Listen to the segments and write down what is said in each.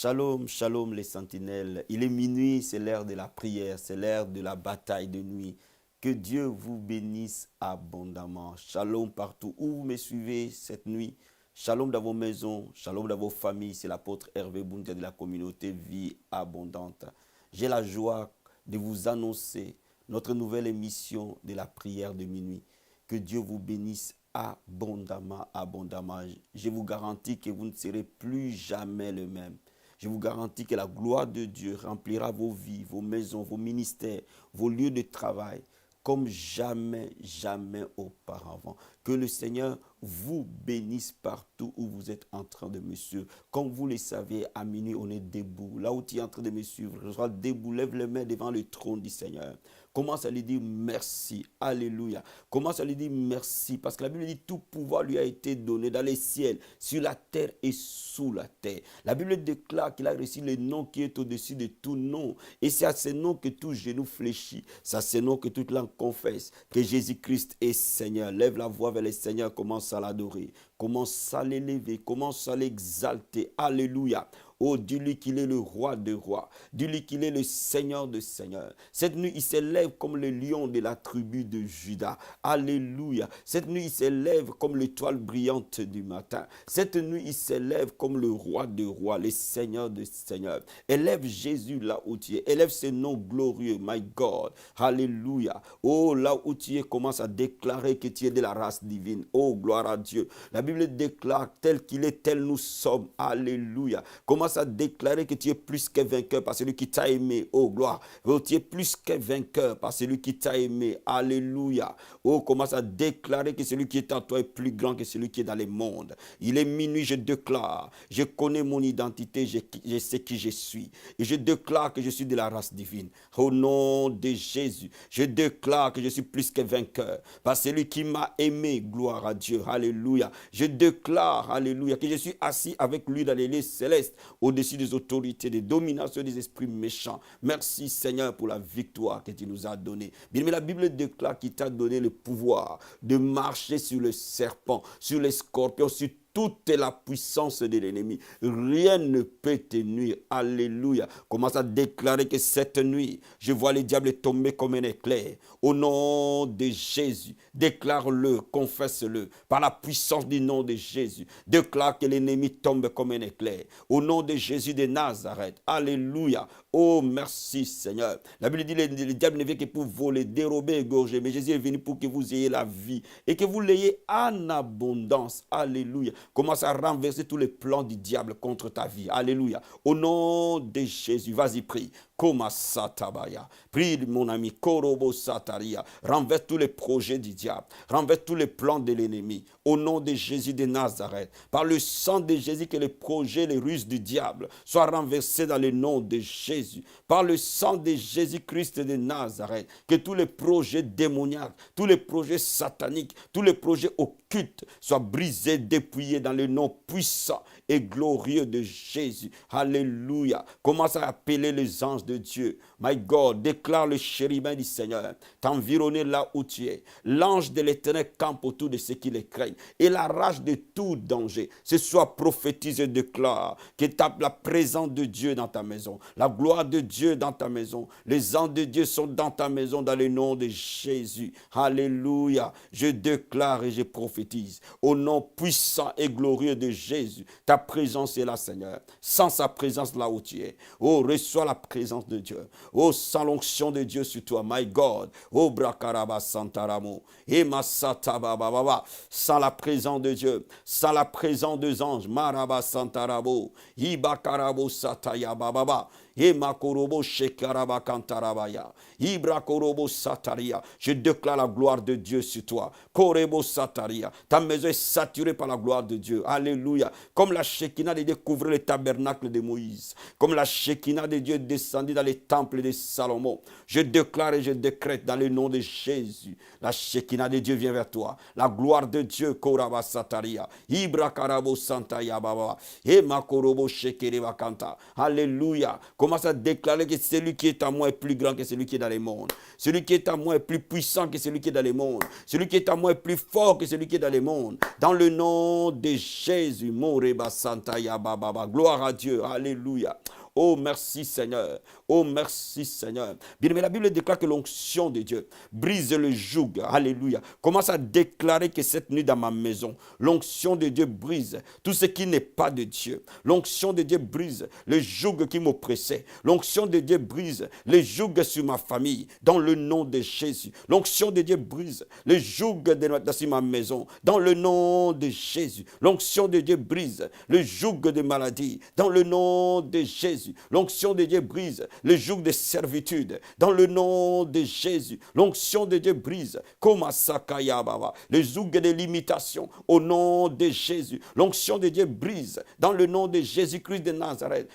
Shalom, shalom les sentinelles. Il est minuit, c'est l'heure de la prière, c'est l'heure de la bataille de nuit. Que Dieu vous bénisse abondamment. Shalom partout où vous me suivez cette nuit. Shalom dans vos maisons, shalom dans vos familles. C'est l'apôtre Hervé Boundia de la communauté Vie Abondante. J'ai la joie de vous annoncer notre nouvelle émission de la prière de minuit. Que Dieu vous bénisse abondamment, abondamment. Je vous garantis que vous ne serez plus jamais le même. Je vous garantis que la gloire de Dieu remplira vos vies, vos maisons, vos ministères, vos lieux de travail, comme jamais, jamais auparavant. Que le Seigneur vous bénisse partout où vous êtes en train de me suivre. Comme vous le savez, à minuit, on est debout. Là où tu es en train de me suivre, je sois debout, lève les mains devant le trône du Seigneur. Commence à lui dire merci. Alléluia. Commence à lui dire merci. Parce que la Bible dit tout pouvoir lui a été donné dans les ciels, sur la terre et sous la terre. La Bible déclare qu'il a reçu le nom qui est au-dessus de tout nom. Et c'est à ce nom que tout genou fléchit. C'est à ce nom que toute langue confesse que Jésus-Christ est Seigneur. Lève la voix vers le Seigneur. Commence à l'adorer. Commence à l'élever. Commence à l'exalter. Alléluia. Oh, dis-lui qu'il est le roi des rois. Dis-lui qu'il est le Seigneur de seigneurs. Cette nuit, il s'élève comme le lion de la tribu de Juda. Alléluia. Cette nuit, il s'élève comme l'étoile brillante du matin. Cette nuit, il s'élève comme le roi des rois, le Seigneur de seigneurs. Élève Jésus là où tu es. Élève ce nom glorieux, my God. Alléluia. Oh, là où tu es, commence à déclarer que tu es de la race divine. Oh, gloire à Dieu. La Bible déclare tel qu'il est, tel nous sommes. Alléluia. Commence à déclarer que tu es plus que vainqueur par celui qui t'a aimé. Oh, gloire. Oh, tu es plus que vainqueur par celui qui t'a aimé. Alléluia. Oh, commence à déclarer que celui qui est en toi est plus grand que celui qui est dans le monde. Il est minuit, je déclare. Je connais mon identité, je sais qui je suis. Et je déclare que je suis de la race divine. Au nom de Jésus, je déclare que je suis plus que vainqueur par celui qui m'a aimé. Gloire à Dieu. Alléluia. Je déclare, alléluia, que je suis assis avec lui dans les lieux célestes, au-dessus des autorités, des dominations des esprits méchants. Merci Seigneur pour la victoire que tu nous as donnée. Bien, mais la Bible déclare qu'il t'a donné le pouvoir de marcher sur le serpent, sur les scorpions, sur toute la puissance de l'ennemi. Rien ne peut te nuire. Alléluia. Commence à déclarer que cette nuit, je vois le diable tomber comme un éclair. Au nom de Jésus, déclare-le, confesse-le. Par la puissance du nom de Jésus, déclare que l'ennemi tombe comme un éclair. Au nom de Jésus de Nazareth. Alléluia. Oh, merci Seigneur. La Bible dit que le diable ne vient que pour voler, dérober, égorger. Mais Jésus est venu pour que vous ayez la vie et que vous l'ayez en abondance. Alléluia. Commence à renverser tous les plans du diable contre ta vie. Alléluia. Au nom de Jésus, vas-y, prie. Koma satabaya. Prie, mon ami. Korobo sataria. Renverse tous les projets du diable. Renverse tous les plans de l'ennemi. Au nom de Jésus de Nazareth. Par le sang de Jésus, que les projets, les ruses du diable soient renversés dans le nom de Jésus. Par le sang de Jésus-Christ de Nazareth. Que tous les projets démoniaques, tous les projets sataniques, tous les projets occultes soient brisés, dépouillés dans le nom puissant et glorieux de Jésus. Alléluia. Commence à appeler les anges de Dieu. My God, déclare le chérubin du Seigneur t'environner là où tu es. L'ange de l'Éternel campe autour de ceux qui les craignent et l'arrache de tout danger. Ce soir, prophétise et déclare que la présence de Dieu dans ta maison, la gloire de Dieu dans ta maison, les anges de Dieu sont dans ta maison dans le nom de Jésus. Alléluia. Je déclare et je prophétise au nom puissant et glorieux de Jésus. Ta présence est là, Seigneur. Sans sa présence là où tu es. Oh, reçois la présence de Dieu. Oh, sans l'onction de Dieu sur toi, my God. Oh, brakaraba santaramo. Et masatabababa. Sans la présence de Dieu, sans la présence des anges, maraba santarabo. Ibakarabo sataya bababa. Et makorobo shekaraba kantarabaya. Ibrakorobo sataria. Je déclare la gloire de Dieu sur toi. Korebo sataria. Ta maison est saturée par la gloire de Dieu. Alléluia. Comme la Shekinah de Dieu couvrait le tabernacle de Moïse. Comme la Shekinah de Dieu descendit dans les temples de Salomon. Je déclare et je décrète dans le nom de Jésus. La Shekinah de Dieu vient vers toi. La gloire de Dieu. Koraba sataria. Ibrakarabo santaya baba. Et makorobo shekereba kanta. Alléluia. Commence à déclarer que celui qui est à moi est plus grand que celui qui est dans les mondes. Celui qui est à moi est plus puissant que celui qui est dans les mondes. Celui qui est à moi est plus fort que celui qui est dans les mondes. Dans le nom de Jésus. Moreba Santa Yababa. Gloire à Dieu. Alléluia. Oh, merci Seigneur. Oh, merci Seigneur. Bien, mais la Bible déclare que l'onction de Dieu brise le joug. Alléluia. Commence à déclarer que cette nuit dans ma maison, l'onction de Dieu brise tout ce qui n'est pas de Dieu. L'onction de Dieu brise le joug qui m'oppressait. L'onction de Dieu brise le joug sur ma famille. Dans le nom de Jésus. L'onction de Dieu brise le joug sur ma maison. Dans le nom de Jésus. L'onction de Dieu brise le joug de maladie. Dans le nom de Jésus. L'onction de Dieu brise le joug de servitude. Dans le nom de Jésus. L'onction de Dieu brise le joug de limitation. Au nom de Jésus. L'onction de Dieu brise dans le nom de Jésus-Christ de Nazareth.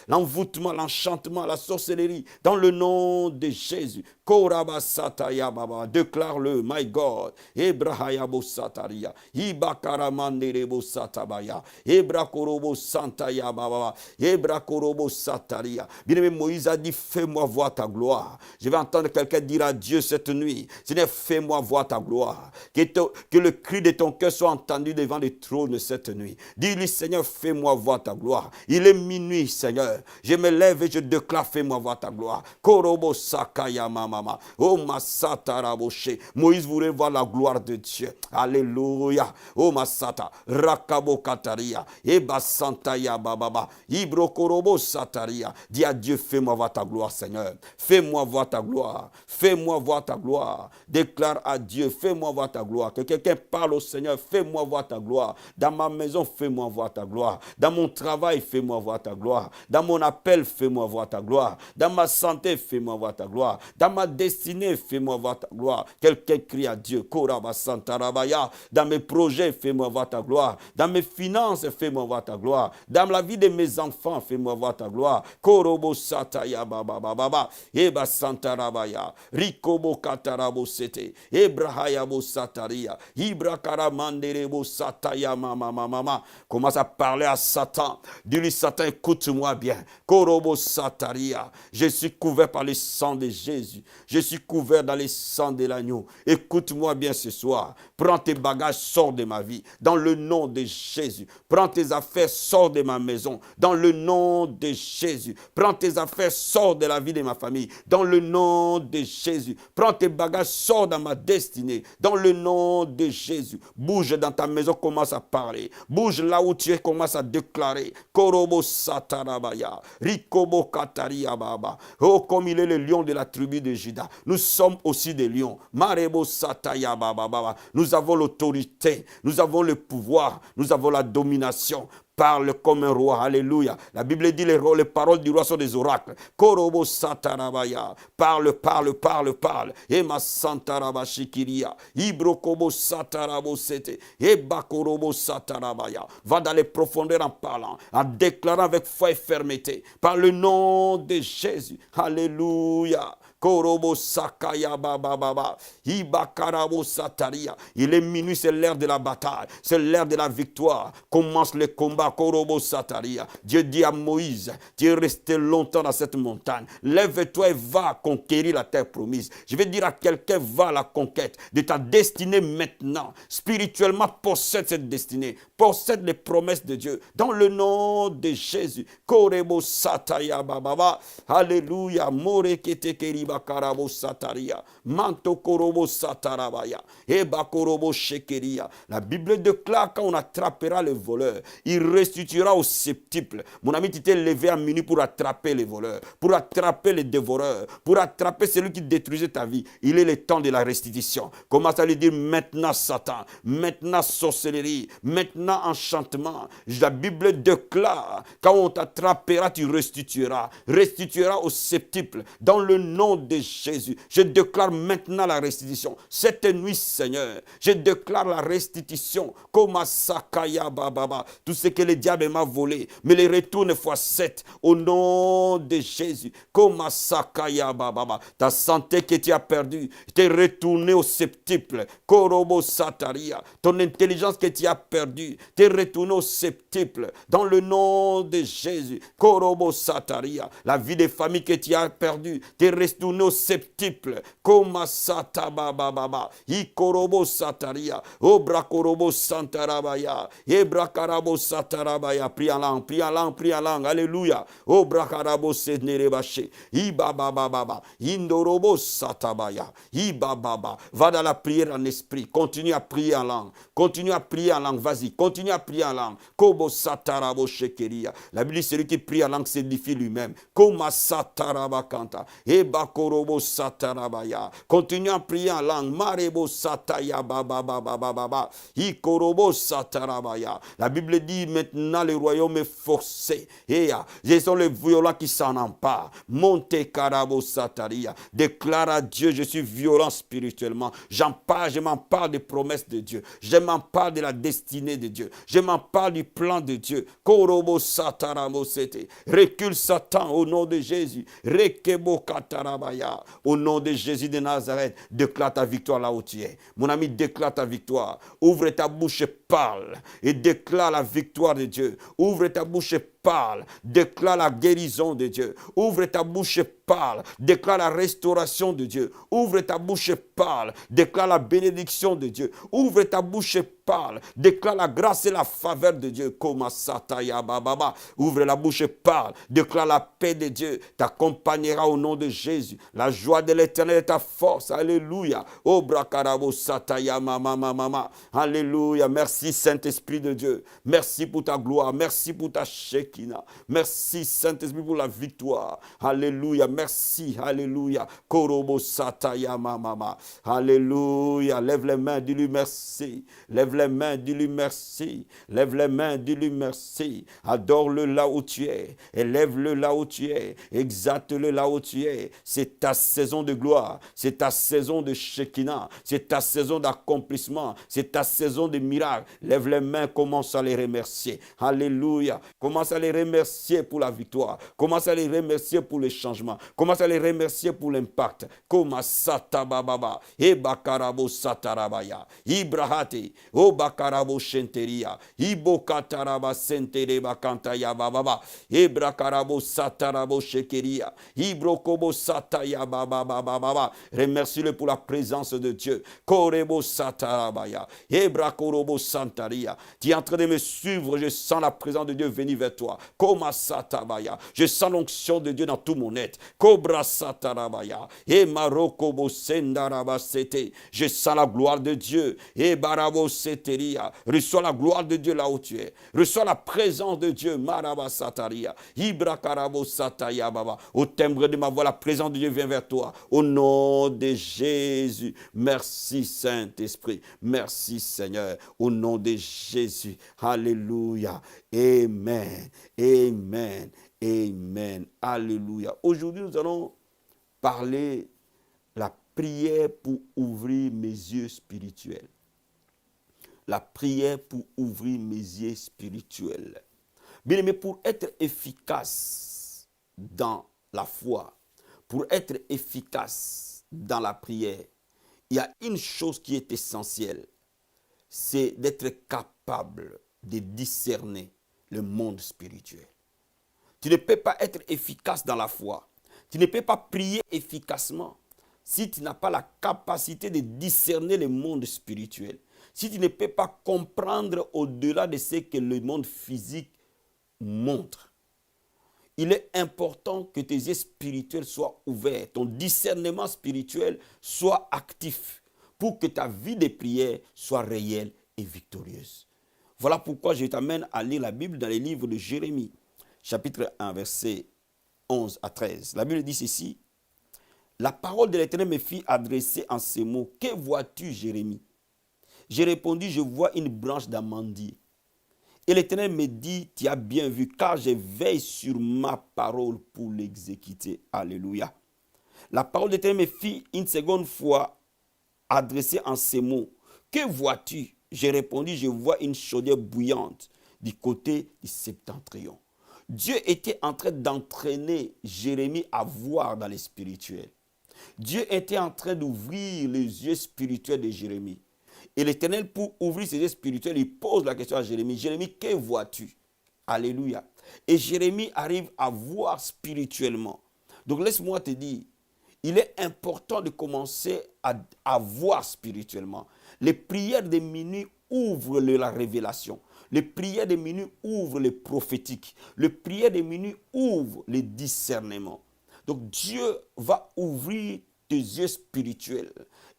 L'envoûtement, l'enchantement, la sorcellerie. Dans le nom de Jésus. Déclare-le, my God. Ebrahayabo Sataria. Ibakaramanderebo Satabaya. Ebrakorobo Santaya Baba. Ebrakorobo Sataria. Bien-aimé, Moïse a dit, fais-moi voir ta gloire. Je vais entendre quelqu'un dire à Dieu cette nuit, Seigneur, fais-moi voir ta gloire. Que le cri de ton cœur soit entendu devant le trône cette nuit. Dis-lui, Seigneur, fais-moi voir ta gloire. Il est minuit, Seigneur. Je me lève et je déclare, fais-moi voir ta gloire. Korobo Sakaya Mama. Oh, Masata Raboshe. Moïse voulait voir la gloire de Dieu. Alléluia. Oh, Masata. Rakabo Kataria. Eba Santaya Baba. Ibro Korobo Sataria. Dis à Dieu, fais-moi voir ta gloire, Seigneur. Fais-moi voir ta gloire. Fais-moi voir ta gloire. Déclare à Dieu, fais-moi voir ta gloire. Que quelqu'un parle au Seigneur, fais-moi voir ta gloire. Dans ma maison, fais-moi voir ta gloire. Dans mon travail, fais-moi voir ta gloire. Dans mon appel, fais-moi voir ta gloire. Dans ma santé, fais-moi voir ta gloire. Dans ma destinée, fais-moi voir ta gloire. Quelqu'un crie à Dieu. Koraba Santarabaya. Dans mes projets, fais-moi voir ta gloire. Dans mes finances, fais-moi voir ta gloire. Dans la vie de mes enfants, fais-moi voir ta gloire. Korobo Sataya Baba Baba. Eba Santarabaya. Rikobo Katarabo Sete. Ebrahayabo Sataria. Ibrakaramanderebo Sataya Mama. Commence à parler à Satan. Dis-lui, Satan, écoute-moi bien. Korobo Sataria. Je suis couvert par le sang de Jésus. Je suis couvert dans le sang de l'agneau. Écoute-moi bien ce soir. Prends tes bagages, sors de ma vie. Dans le nom de Jésus. Prends tes affaires, sors de ma maison. Dans le nom de Jésus. Prends tes affaires, sors de la vie de ma famille. Dans le nom de Jésus. Prends tes bagages, sors dans ma destinée. Dans le nom de Jésus. Bouge dans ta maison, commence à parler. Bouge là où tu es, commence à déclarer. Korobo Satarabaya. Rikobo Kataria Baba. Oh, comme il est le lion de la tribu de Juda. Nous sommes aussi des lions. Marebo Sataya Baba. Nous avons l'autorité. Nous avons le pouvoir. Nous avons la domination. Parle comme un roi, alléluia. La Bible dit les paroles du roi sont des oracles. Korobo Satarabaya. Parle. Ema Santarabashikiria. Ibrokobo Satarabo Sete. Eba Korobo Satarabaya. Va dans les profondeurs en parlant, en déclarant avec foi et fermeté. Par le nom de Jésus. Alléluia. Korobo Sakaya Baba. Ibakarabo Sataria. Il est minuit, c'est l'heure de la bataille. C'est l'heure de la victoire. Commence le combat. Korobo Sataria. Dieu dit à Moïse, tu es resté longtemps dans cette montagne. Lève-toi et va conquérir la terre promise. Je vais dire à quelqu'un, va à la conquête de ta destinée maintenant. Spirituellement, possède cette destinée. Possède les promesses de Dieu. Dans le nom de Jésus. Korobo Sataya Baba. Alléluia. Morekete Keriba Karabo Sataria. Manto Korobo Satarabaya. Eba Korobo Shekeria. La Bible déclare quand on attrapera le voleur, il restituera au septuple. Mon ami, tu t'es levé à minuit pour attraper les voleurs, pour attraper les dévoreurs, pour attraper celui qui détruisait ta vie. Il est le temps de la restitution. Commence à lui dire maintenant Satan, maintenant sorcellerie, maintenant enchantement. La Bible déclare, quand on t'attrapera, tu restitueras au septuple. Dans le nom de Jésus, je déclare maintenant la restitution. Cette nuit, Seigneur, je déclare la restitution. Comme Sakaya Baba, tout ce que le diable m'a volé, me les retourne fois 7 au nom de Jésus. Comme Sakaya Baba, ta santé que tu as perdue, t'es retournée au septuple. Korobo Sataria, ton intelligence que tu as perdue, t'es retournée au septuple. Dans le nom de Jésus. Korobo Sataria, la vie des familles que tu as perdue, t'es retourné au septuple. Koma Sataba Baba, Ikorobo Sataria, Obra Korobo Santarabaya, Ebra Karabo Satarabaya, prie en langue, prie en langue, prie en langue, alléluia. Obra Karabo Senerebache, Ibaba Baba, Indorobo Satabaya, Ibaba, va dans la prière en esprit, continue à prier en langue, continue à prier en langue, vas-y, continue à prier en langue. Kobo Satarabo Shekeria, la Bible dit celui qui prie en langue s'édifie lui-même. Koma Satarabakanta, Eba Korobo Satarabaya, continue à prier en langue, Marebo Sataya Baba Baba Baba, Ikorobo Satarabaya. La Bible dit maintenant le royaume est forcé, et ce sont les violents qui s'en emparent. Monte Karabo Sataria, déclare à Dieu, je suis violent spirituellement, je m'empare des promesses de Dieu, je m'empare de la destinée de Dieu, je m'empare du plan de Dieu. Korobo Satarabo Sete, recule Satan au nom de Jésus, Rekebo Katarabaya, au nom de Jésus de Nazareth, déclare ta victoire là où tu es. Mon ami, déclare ta victoire. Ouvre ta bouche et parle. Et déclare la victoire de Dieu. Ouvre ta bouche et parle. Déclare la guérison de Dieu. Ouvre ta bouche et parle. Déclare la restauration de Dieu. Ouvre ta bouche et parle. Déclare la bénédiction de Dieu. Ouvre ta bouche et parle. Déclare la grâce et la faveur de Dieu. Koma Sataya Baba. Ouvre la bouche et parle. Déclare la paix de Dieu. T'accompagnera au nom de Jésus. La joie de l'Éternel est ta force. Alléluia. Obra Karabo Sataya Mama. Alléluia. Merci Saint-Esprit de Dieu. Merci pour ta gloire. Merci pour ta Shekinah. Merci Saint-Esprit pour la victoire. Alléluia. Merci. Alléluia. Korobo Sataya Mama. Alléluia. Lève les mains, dis-lui merci. Lève les mains, dis-lui merci. Lève les mains, dis-lui merci. Adore-le là où tu es. Élève-le là où tu es. Exalte-le là où tu es. C'est ta saison de gloire. C'est ta saison de Shekinah. C'est ta saison d'accomplissement. C'est ta saison de miracle. Lève les mains, commence à les remercier. Alléluia. Commence à les remercier pour la victoire. Commence à les remercier pour le changement. Commence à les remercier pour l'impact. Koma Satababa. Ebakarabo Satarabaya. Ibrahate. Obakarabo Shenteria. Ibokataraba Sentereba Kantaya Baba. Ebrakarabo Satarabo Shekeria. Ibrokobo Sataya Baba. Remercie-le pour la présence de Dieu. Korebo Satarabaya. Ebrakorobo Santaria. Tu es en train de me suivre. Je sens la présence de Dieu venir vers toi. Koma Satabaya. Je sens l'onction de Dieu dans tout mon être. Kobra Satarabaya. Emarokobo Sendaraba Sete. Je sens la gloire de Dieu. Ebarabo Seteria. Reçois la gloire de Dieu là où tu es. Reçois la présence de Dieu. Maraba Sataria. Ibrakarabo Sataya Baba. Au timbre de ma voix, la présence de Dieu vient vers toi. Au nom de Jésus. Merci Saint-Esprit. Merci Seigneur. Au nom de Jésus. Alléluia. Amen. Amen. Amen. Alléluia. Aujourd'hui, nous allons parler la prière pour ouvrir mes yeux spirituels. La prière pour ouvrir mes yeux spirituels. Bien aimé, pour être efficace dans la foi, pour être efficace dans la prière, il y a une chose qui est essentielle, c'est d'être capable de discerner le monde spirituel. Tu ne peux pas être efficace dans la foi. Tu ne peux pas prier efficacement si tu n'as pas la capacité de discerner le monde spirituel. Si tu ne peux pas comprendre au-delà de ce que le monde physique montre. Il est important que tes yeux spirituels soient ouverts, ton discernement spirituel soit actif pour que ta vie de prière soit réelle et victorieuse. Voilà pourquoi je t'amène à lire la Bible dans les livres de Jérémie, chapitre 1, versets 11 à 13. La Bible dit ceci. La parole de l'Éternel me fit adresser en ces mots. Que vois-tu, Jérémie? J'ai répondu, je vois une branche d'amandier. Et l'Éternel me dit, tu as bien vu, car je veille sur ma parole pour l'exécuter. Alléluia. La parole d'Éternel me fit une seconde fois adressée en ces mots. Que vois-tu? J'ai répondu, je vois une chaudière bouillante du côté du septentrion. Dieu était en train d'entraîner Jérémie à voir dans les spirituels. Dieu était en train d'ouvrir les yeux spirituels de Jérémie. Et l'Éternel, pour ouvrir ses yeux spirituels, il pose la question à Jérémie. Jérémie, que vois-tu? Alléluia. Et Jérémie arrive à voir spirituellement. Donc laisse-moi te dire, il est important de commencer à voir spirituellement. Les prières de minuit ouvrent la révélation. Les prières de minuit ouvrent le prophétique. Les prières de minuit ouvrent le discernement. Donc Dieu va ouvrir tes yeux spirituels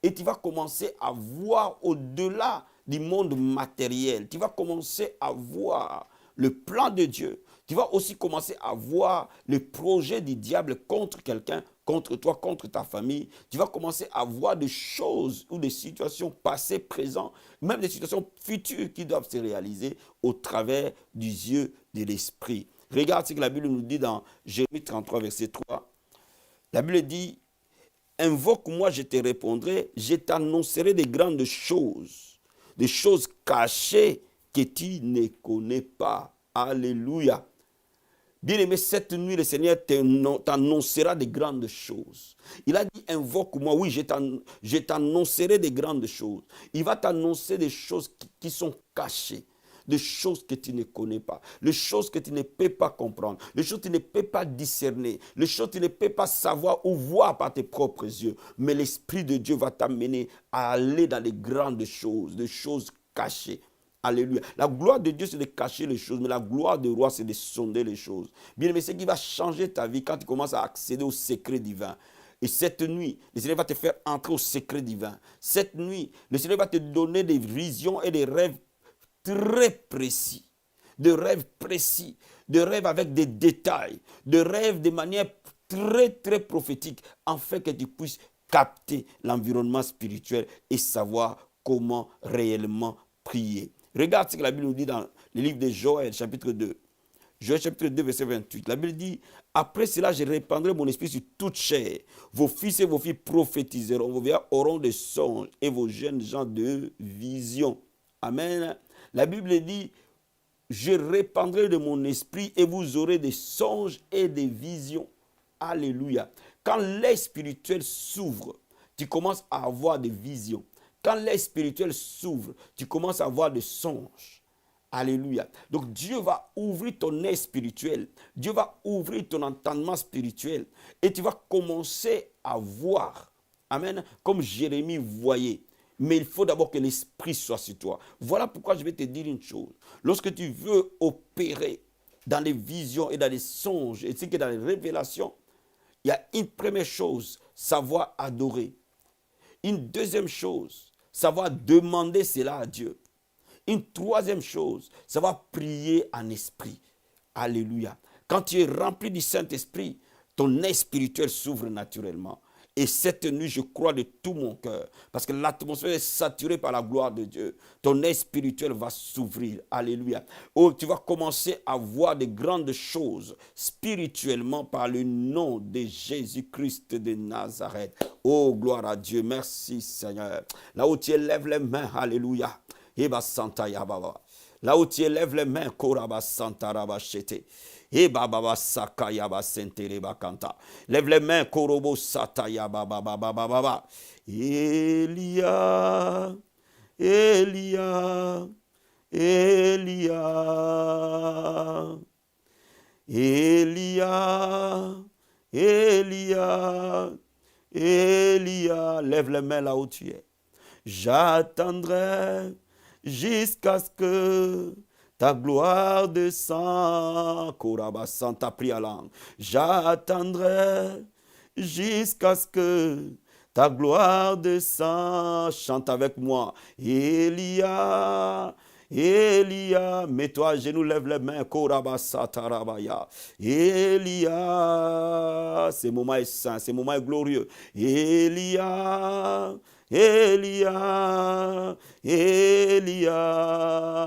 et tu vas commencer à voir au-delà du monde matériel. Tu vas commencer à voir le plan de Dieu. Tu vas aussi commencer à voir le projet du diable contre quelqu'un, contre toi, contre ta famille. Tu vas commencer à voir des choses ou des situations passées, présentes, même des situations futures qui doivent se réaliser au travers du yeux de l'esprit. Regarde ce que la Bible nous dit dans Jérémie 33, verset 3. La Bible dit, invoque-moi, je te répondrai, je t'annoncerai des grandes choses, des choses cachées que tu ne connais pas. Alléluia. Bien-aimé, cette nuit, le Seigneur t'annoncera des grandes choses. Il a dit, invoque-moi, oui, je t'annoncerai des grandes choses. Il va t'annoncer des choses qui sont cachées, des choses que tu ne connais pas, les choses que tu ne peux pas comprendre, les choses que tu ne peux pas discerner, les choses que tu ne peux pas savoir ou voir par tes propres yeux. Mais l'Esprit de Dieu va t'amener à aller dans les grandes choses, des choses cachées. Alléluia. La gloire de Dieu, c'est de cacher les choses, mais la gloire du roi, c'est de sonder les choses. Bien aimé, c'est qui va changer ta vie quand tu commences à accéder au secret divin. Et cette nuit, le Seigneur va te faire entrer au secret divin. Cette nuit, le Seigneur va te donner des visions et des rêves très précis. De rêves précis, de rêves avec des détails, de rêves de manière très, très prophétique, afin que tu puisses capter l'environnement spirituel et savoir comment réellement prier. Regarde ce que la Bible nous dit dans le livre de Joël, chapitre 2. Joël, chapitre 2, verset 28. La Bible dit, après cela, je répandrai mon esprit sur toute chair. Vos fils et vos filles prophétiseront, vos vieillards auront des songes et vos jeunes gens de visions. Amen. La Bible dit, je répandrai de mon esprit et vous aurez des songes et des visions. Alléluia. Quand l'œil spirituel s'ouvre, tu commences à avoir des visions. Quand l'œil spirituel s'ouvre, tu commences à avoir des songes. Alléluia. Donc Dieu va ouvrir ton œil spirituel. Dieu va ouvrir ton entendement spirituel. Et tu vas commencer à voir. Amen. Comme Jérémie voyait. Mais il faut d'abord que l'esprit soit sur toi. Voilà pourquoi je vais te dire une chose. Lorsque tu veux opérer dans les visions et dans les songes, et c'est que dans les révélations, il y a une première chose, savoir adorer. Une deuxième chose, savoir demander cela à Dieu. Une troisième chose, savoir prier en esprit. Alléluia. Quand tu es rempli du Saint-Esprit, ton œil spirituel s'ouvre naturellement. Et cette nuit, je crois de tout mon cœur, parce que l'atmosphère est saturée par la gloire de Dieu. Ton œil spirituel va s'ouvrir. Alléluia. Oh, tu vas commencer à voir de grandes choses spirituellement par le nom de Jésus-Christ de Nazareth. Oh, gloire à Dieu. Merci, Seigneur. Là où tu élèves les mains, alléluia. Eba Santa Yababa. Là où tu élèves les mains, Koraba Santa Rabachete. Et baba saka yaba sentere bakanta. Lève les mains, korobo sata yaba baba baba baba. Elia, Elia, Elia, Elia, Elia, Elia. Lève les mains là où tu es. J'attendrai jusqu'à ce que ta gloire descend, Koraba Santa prie langue. J'attendrai jusqu'à ce que ta gloire descend. Chante avec moi. Elia, Elia, mets-toi à genoux, lève les mains. Koraba Santa Rabaya. Elia, ce moment est saint, ce moment est glorieux. Elia, Elia, Elia.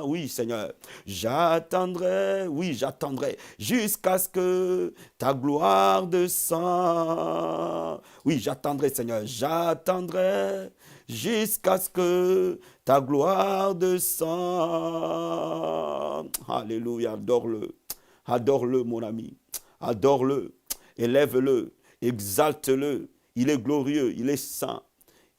Oui, Seigneur, j'attendrai, oui, j'attendrai jusqu'à ce que ta gloire descende. Oui, j'attendrai, Seigneur, j'attendrai jusqu'à ce que ta gloire descende. Alléluia, adore-le. Adore-le, mon ami. Adore-le. Élève-le. Exalte-le. Il est glorieux, il est saint.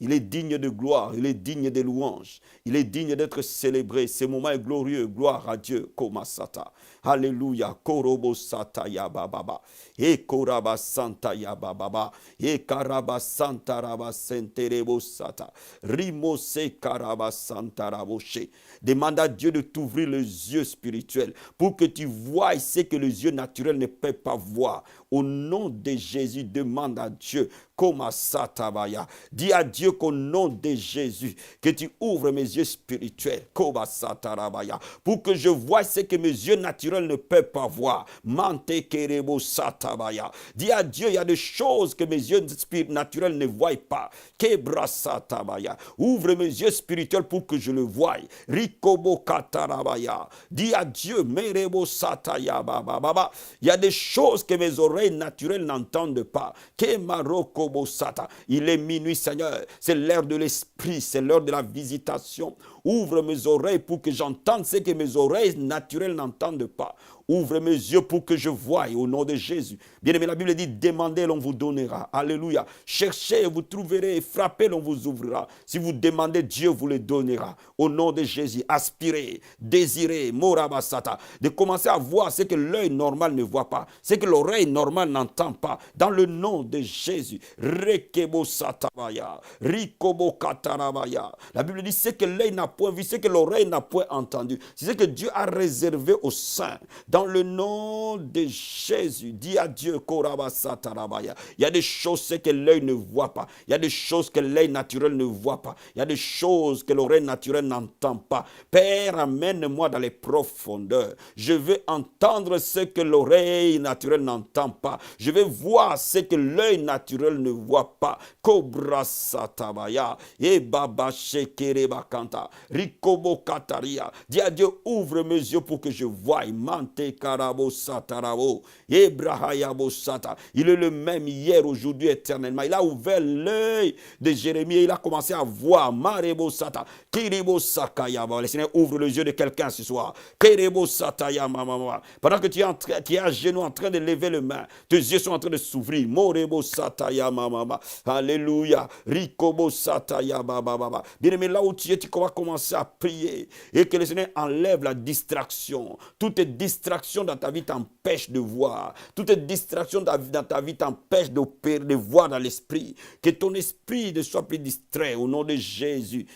Il est digne de gloire, il est digne de louanges. Il est digne d'être célébré. Ce moment est glorieux. Gloire à Dieu. Komasata. Alléluia. Korobosata yabababa. E korabasanta yabababa. E karabasanta rabasenterebosata. Rimose karabasanta raboshe. Demande à Dieu de t'ouvrir les yeux spirituels pour que tu voies ce que les yeux naturels ne peuvent pas voir. Au nom de Jésus, demande à Dieu. Komasatabaya. Dis à Dieu qu'au nom de Jésus, que tu ouvres mes yeux spirituels. Komasatarabaya. Pour que je voie ce que mes yeux naturels ne peuvent pas voir. Mante kerebo satabaya. Dis à Dieu, il y a des choses que mes yeux naturels ne voient pas. Kebrasatabaya. Ouvre mes yeux spirituels pour que je le voie. Rikobo katarabaya. Dis à Dieu, merebo sataya baba. Il y a des choses que mes oreilles naturelles n'entendent pas. Kemaroko sata. Il est minuit, Seigneur. C'est l'heure de l'esprit, c'est l'heure de la visitation. Ouvre mes oreilles pour que j'entende ce que mes oreilles naturelles n'entendent pas. Ouvre mes yeux pour que je voie au nom de Jésus. Bien aimé, la Bible dit, demandez, l'on vous donnera. Alléluia. Cherchez, vous trouverez. Frappez, l'on vous ouvrira. Si vous demandez, Dieu vous le donnera. Au nom de Jésus, aspirez, désirez, morabasata. De commencer à voir ce que l'œil normal ne voit pas. Ce que l'oreille normale n'entend pas. Dans le nom de Jésus. Rekebo satabaya. Rikobo katarabaya. La Bible dit, ce que l'œil n'a point vu, ce que l'oreille n'a point entendu. C'est ce que Dieu a réservé aux saints. Dans le nom de Jésus, dis à Dieu, Korabasatarabaya. Il y a des choses que l'œil ne voit pas. Il y a des choses que l'œil naturel ne voit pas. Il y a des choses que l'oreille naturelle n'entend pas. Père, amène-moi dans les profondeurs. Je veux entendre ce que l'oreille naturelle n'entend pas. Je veux voir ce que l'œil naturel ne voit pas. Kobrasatabaya. Et Baba Shekerebakanta. Rikobo Kataria. Dis à Dieu, ouvre mes yeux pour que je voie. Mante Karabo Satarabo. Ebrahayabo Sata. Il est le même hier, aujourd'hui, éternellement. Il a ouvert l'œil de Jérémie et il a commencé à voir. Marebo Sata. Kiribo Sakayaba. Le Seigneur ouvre les yeux de quelqu'un ce soir. Kiribo Sataya Mama. Pendant que tu es à genoux en train de lever les mains, tes yeux sont en train de s'ouvrir. Morebo Sataya Mama. Alléluia. Rikobo Sataya Baba. Bien aimé, là où tu es, tu vas commencer à prier et que le Seigneur enlève la distraction. Toute distraction dans ta vie t'empêche de voir. Toute distraction dans ta vie t'empêche de voir dans l'esprit. Que ton esprit ne soit plus distrait au nom de Jésus.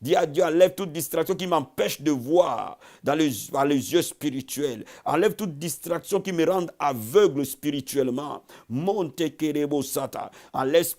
Dis à Dieu, enlève toute distraction qui m'empêche de voir dans les yeux spirituels. Enlève toute distraction qui me rende aveugle spirituellement. Monte kerebo sata. Enlève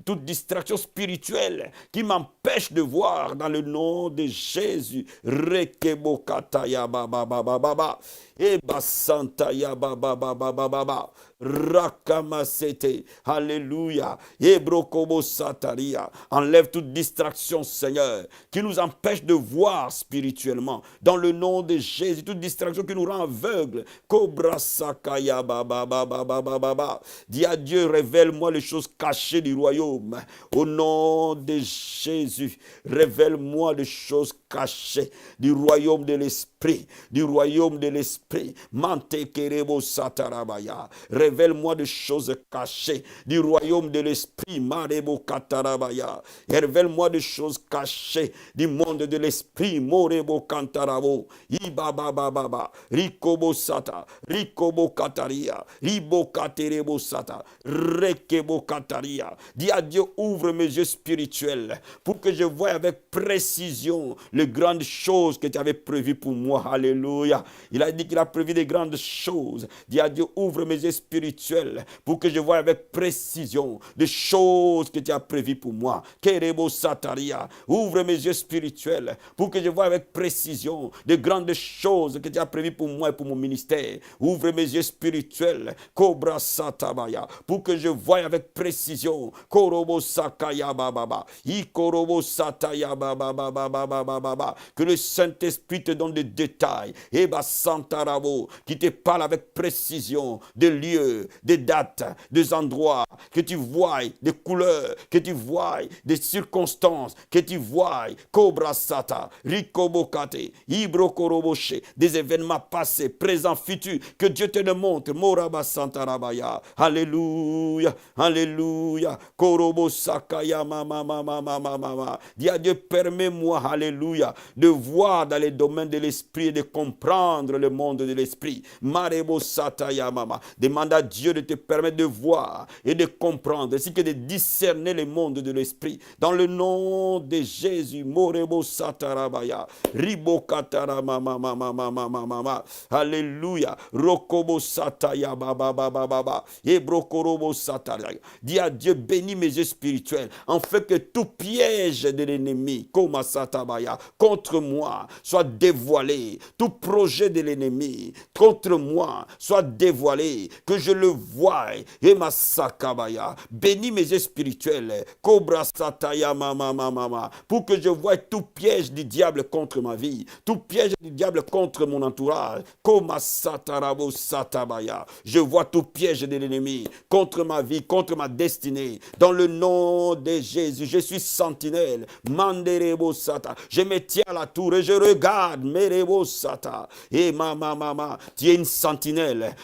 toute distraction spirituelle qui m'empêche de voir dans le nom de Jésus. Rekebo kataya baba baba baba. Eba santa ya baba baba baba. Rakamasete. Alléluia. Ebrokobo sataria. Enlève toute distraction, Seigneur, qui nous empêche de voir spirituellement. Dans le nom de Jésus, toute distraction qui nous rend aveugles. Kobra sakaya baba baba baba baba. Dis à Dieu, révèle-moi les choses cachées du royaume. Au nom de Jésus, révèle-moi les choses cachées du royaume de l'esprit. Du royaume de l'esprit. Mante kerebo satarabaya. Révèle-moi des choses cachées du royaume de l'esprit. Marebo katarabaya. Révèle-moi des choses cachées du monde de l'esprit. Morebo kantarabo. Ibaba baba. Rikobo sata. Rikobo kataria. Ribo katerebo sata. Rekebo kataria. Dis à Dieu, ouvre mes yeux spirituels pour que je voie avec précision les grandes choses que tu avais prévues pour moi. Alléluia. Il a dit qu'il a prévu des grandes choses. Dis à Dieu, ouvre mes yeux spirituels spirituel pour que je voie avec précision les choses que tu as prévues pour moi. Kerebo Sataria, ouvre mes yeux spirituels pour que je voie avec précision de grandes choses que tu as prévues pour moi et pour mon ministère. Ouvre mes yeux spirituels, Cobra Satabaya, pour que je voie avec précision. Korobo Sakaya Baba, Ikorobo Sataya Baba Baba, que le Saint-Esprit te donne des détails. Eba Santarabo, qui te parle avec précision des lieux, des dates, des endroits, que tu vois des couleurs, que tu vois des circonstances, que tu vois Cobra Sata, Rikobokate, Ibrokoroboche, des événements passés, présents, futurs, que Dieu te le montre. Moraba Santarabaya, Alléluia, Alléluia, Korobo Sakaya Mama. Dis à Dieu, permets-moi, Alléluia, de voir dans les domaines de l'esprit et de comprendre le monde de l'esprit. Marebo Sataya Mama. Demande à Dieu de te permettre de voir et de comprendre, ainsi que de discerner le monde de l'esprit. Dans le nom de Jésus, Morebo Satarabaya, Ribo Katara Mama. Alléluia. Rokobo Sataya Baba. Ebrokorobo Sataya. Dis à Dieu, bénis mes yeux spirituels, en fait que tout piège de l'ennemi, Koma Satabaya, contre moi, soit dévoilé. Tout projet de l'ennemi contre moi soit dévoilé, que je le voie. Et ma sakabaya, bénis mes yeux spirituels, Cobra Sataya Mama, pour que je voie tout piège du diable contre ma vie, tout piège du diable contre mon entourage. Koma Satarabo Satabaya, je vois tout piège de l'ennemi contre ma vie, contre ma destinée. Dans le nom de Jésus, je suis sentinelle. Manderebo Sata, je me tiens à la tour et je regarde. Merebo Sata, et mama, tu es une sentinelle,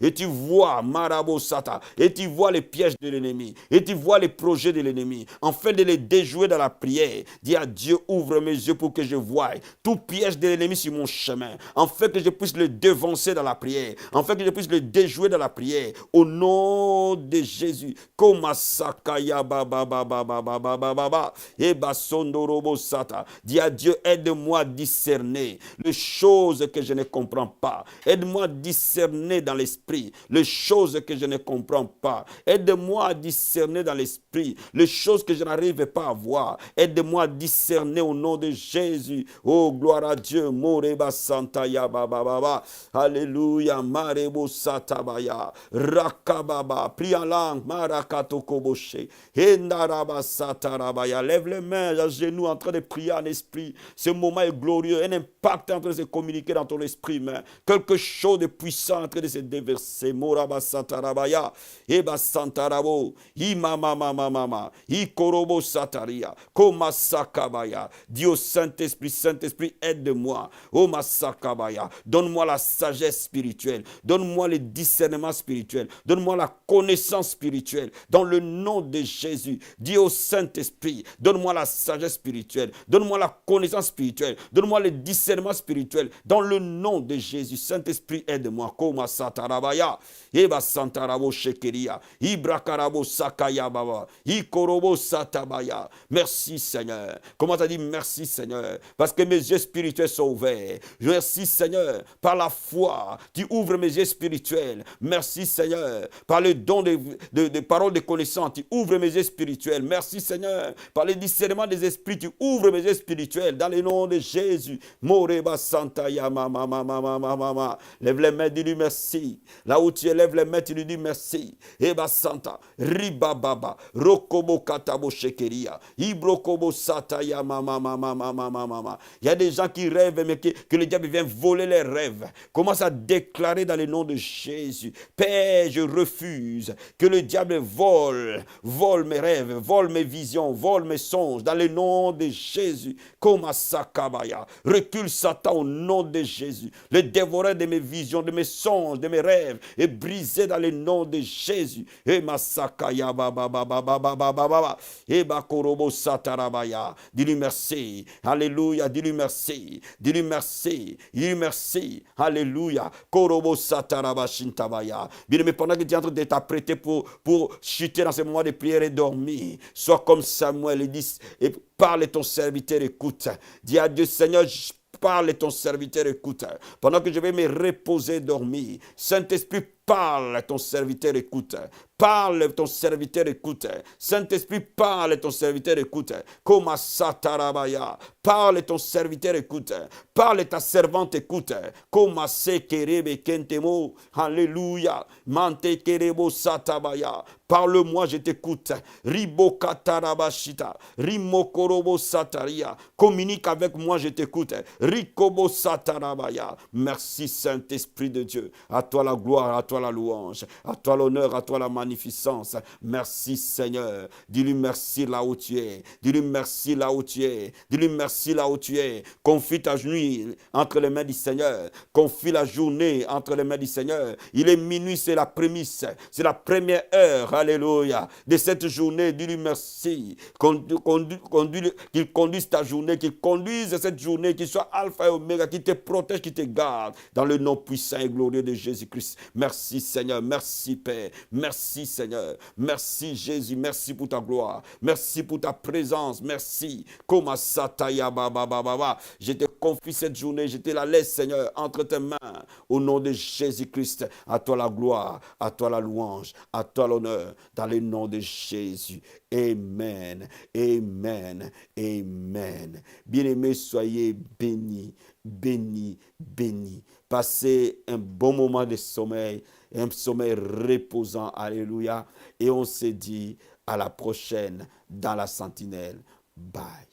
et tu vois Marabo Sata, et tu vois les pièges de l'ennemi, et tu vois les projets de l'ennemi, afin de les déjouer dans la prière. Dis à Dieu, ouvre mes yeux pour que je voie tout piège de l'ennemi sur mon chemin, afin que je puisse le devancer dans la prière, afin que je puisse le déjouer dans la prière, au nom de Jésus. Komasakaya baba, et basondorobo sata. Dis à Dieu, aide-moi à discerner les choses que je ne comprends pas. Aide-moi à discerner dans l'esprit les choses que je ne comprends pas. Aide-moi à discerner dans l'esprit les choses que je n'arrive pas à voir. Aide-moi à discerner au nom de Jésus. Oh, gloire à Dieu. Moreba Santaya Baba. Alléluia. Marebo Satabaya. Rakababa. Prie en langue. Marakato Koboshe. Endaraba Satarabaya. Lève les mains à genoux en train de prier en esprit. Ce moment est glorieux. Un impact est en train de se communiquer dans ton esprit, mais quelque chose de puissant est en train de se déverser. Moraba Satarabaya. Eba Santarabo. Imama. Ikorobo Sataria. Koma Sakabaya. Dis au Saint-Esprit, Saint-Esprit, aide-moi. Oh Masakabaya. Donne-moi la sagesse spirituelle. Donne-moi le discernement spirituel. Donne-moi la connaissance spirituelle. Dans le nom de Jésus. Dis au Saint-Esprit, donne-moi la sagesse spirituelle. Donne-moi la connaissance spirituelle. Donne-moi le discernement spirituel. Dans le nom de Jésus. Saint-Esprit, aide-moi. Koma Satarabaya. Eba Santarabo Shekeria. Ibrakarabo Sakaya Baba. Ikorobo Satabaya. Merci Seigneur. Comment tu as dit merci Seigneur? Parce que mes yeux spirituels sont ouverts. Merci Seigneur. Par la foi, tu ouvres mes yeux spirituels. Merci Seigneur. Par le don de paroles de connaissance, tu ouvres mes yeux spirituels. Merci Seigneur. Par le discernement des esprits, tu ouvres mes yeux spirituels. Dans le nom de Jésus. Moreba Santaya Mama. Lève les mains, dis-lui merci. Là où tu élèves les mains, tu lui dis merci. Eba Santa. Riba Baba. Rokobo Katabo Shekeria. Ibrokobo Sataya Mama. Il y a des gens qui rêvent, mais que le diable vient voler les rêves. Commence à déclarer dans le nom de Jésus. Père, je refuse que le diable vole mes rêves, vole mes visions, vole mes songes. Dans le nom de Jésus. Koma Sakabaya. Recule Satan au nom de Jésus. Le dévoreur de mes visions, de mes songes, de mes rêves est brisé dans le nom de Jésus. Et Masakaya Baba. Et Bakorobo Satarabaya. Dis-lui merci. Alléluia. Dis-lui merci. Dis-lui merci. Dis-lui merci. Alléluia. Korobo Satarabashintabaya. Bien-aimé, pendant que tu es en train de t'apprêter pour chuter dans ce moment de prière et dormir, sois comme Samuel et dis, et parle ton serviteur, écoute. Dis à Dieu, Seigneur, parle ton serviteur, écoute. Pendant que je vais me reposer, dormir. Saint-Esprit, parle, ton serviteur écoute. Parle, ton serviteur écoute. Saint-Esprit, parle, ton serviteur écoute. Comme Satarabaya. Parle, ton serviteur écoute. Parle, ta servante écoute. Comme Sekerebe Kentemo. Alléluia. Mante Kerebo Satabaya. Parle-moi, je t'écoute. Ribo Katarabashita. Rimokorobo Sataria. Communique avec moi, je t'écoute. Rikobo Satarabaya. Merci, Saint-Esprit de Dieu. À toi la gloire, à toi la louange, à toi l'honneur, à toi la magnificence. Merci, Seigneur. Dis-lui merci là où tu es. Dis-lui merci là où tu es. Dis-lui merci là où tu es. Confie ta nuit entre les mains du Seigneur. Confie la journée entre les mains du Seigneur. Il est minuit, c'est la prémisse. C'est la première heure, alléluia, de cette journée. Dis-lui merci. Qu'il conduise ta journée, qu'il conduise cette journée, qu'il soit alpha et oméga, qu'il te protège, qu'il te garde. Dans le nom puissant et glorieux de Jésus-Christ. Merci Seigneur, merci Père, merci Seigneur, merci Jésus, merci pour ta gloire, merci pour ta présence, merci. Je te confie cette journée, je te la laisse Seigneur entre tes mains, au nom de Jésus-Christ. À toi la gloire, à toi la louange, à toi l'honneur, dans le nom de Jésus. Amen, amen, amen. Bien-aimés, soyez bénis, bénis, bénis. Passez un bon moment de sommeil, un sommeil reposant, alléluia. Et on se dit à la prochaine dans la sentinelle. Bye.